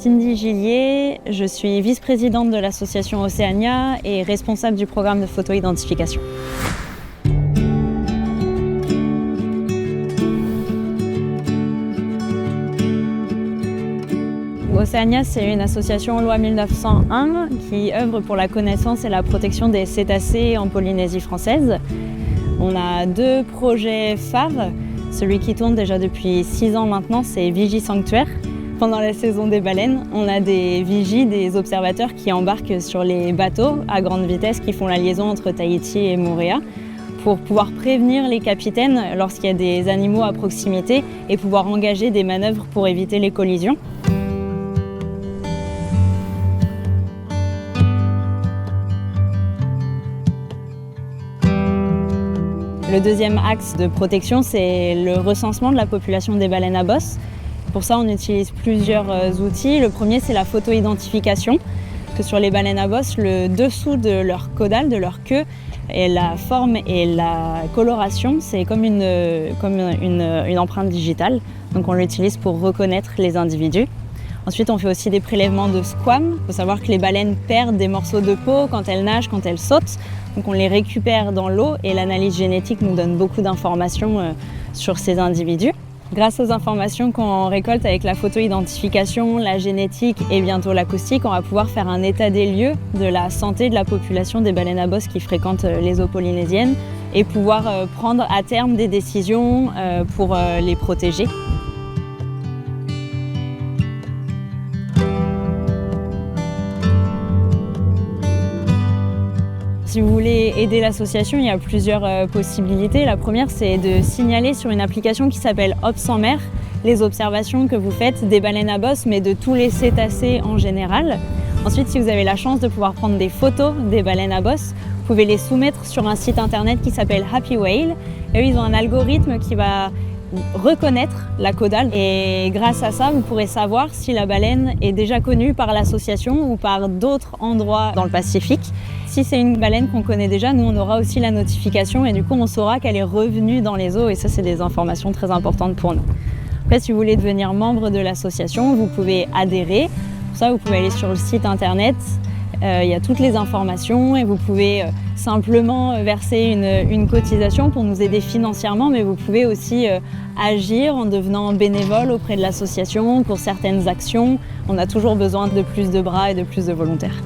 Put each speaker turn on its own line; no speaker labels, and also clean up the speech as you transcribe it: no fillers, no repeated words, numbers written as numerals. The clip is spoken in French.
Cindy Gillier, je suis vice-présidente de l'association Océania et responsable du programme de photo-identification. Océania, c'est une association loi 1901 qui œuvre pour la connaissance et la protection des cétacés en Polynésie française. On a 2 projets phares. Celui qui tourne déjà depuis 6 ans maintenant, c'est Vigie Sanctuaire. Pendant la saison des baleines, on a des vigies, des observateurs qui embarquent sur les bateaux à grande vitesse qui font la liaison entre Tahiti et Moorea pour pouvoir prévenir les capitaines lorsqu'il y a des animaux à proximité et pouvoir engager des manœuvres pour éviter les collisions. Le deuxième axe de protection, c'est le recensement de la population des baleines à bosse. Pour ça, on utilise plusieurs outils. Le premier, c'est la photo-identification. Parce que sur les baleines à bosse, le dessous de leur caudale, de leur queue, et la forme et la coloration, c'est comme une empreinte digitale. Donc on l'utilise pour reconnaître les individus. Ensuite, on fait aussi des prélèvements de squames. Il faut savoir que les baleines perdent des morceaux de peau quand elles nagent, quand elles sautent. Donc on les récupère dans l'eau et l'analyse génétique nous donne beaucoup d'informations sur ces individus. Grâce aux informations qu'on récolte avec la photo-identification, la génétique et bientôt l'acoustique, on va pouvoir faire un état des lieux de la santé de la population des baleines à bosse qui fréquentent les eaux polynésiennes et pouvoir prendre à terme des décisions pour les protéger. Si vous voulez aider l'association, il y a plusieurs possibilités. La première, c'est de signaler sur une application qui s'appelle Obs en mer les observations que vous faites des baleines à bosse, mais de tous les cétacés en général. Ensuite, si vous avez la chance de pouvoir prendre des photos des baleines à bosse, vous pouvez les soumettre sur un site internet qui s'appelle Happy Whale. Et eux, ils ont un algorithme qui va reconnaître la caudale et grâce à ça, vous pourrez savoir si la baleine est déjà connue par l'association ou par d'autres endroits dans le Pacifique. Si c'est une baleine qu'on connaît déjà, nous on aura aussi la notification et du coup on saura qu'elle est revenue dans les eaux et ça c'est des informations très importantes pour nous. Après, si vous voulez devenir membre de l'association, vous pouvez adhérer. Pour ça, vous pouvez aller sur le site internet. Il y a toutes les informations et vous pouvez simplement verser une cotisation pour nous aider financièrement, mais vous pouvez aussi agir en devenant bénévole auprès de l'association pour certaines actions. On a toujours besoin de plus de bras et de plus de volontaires.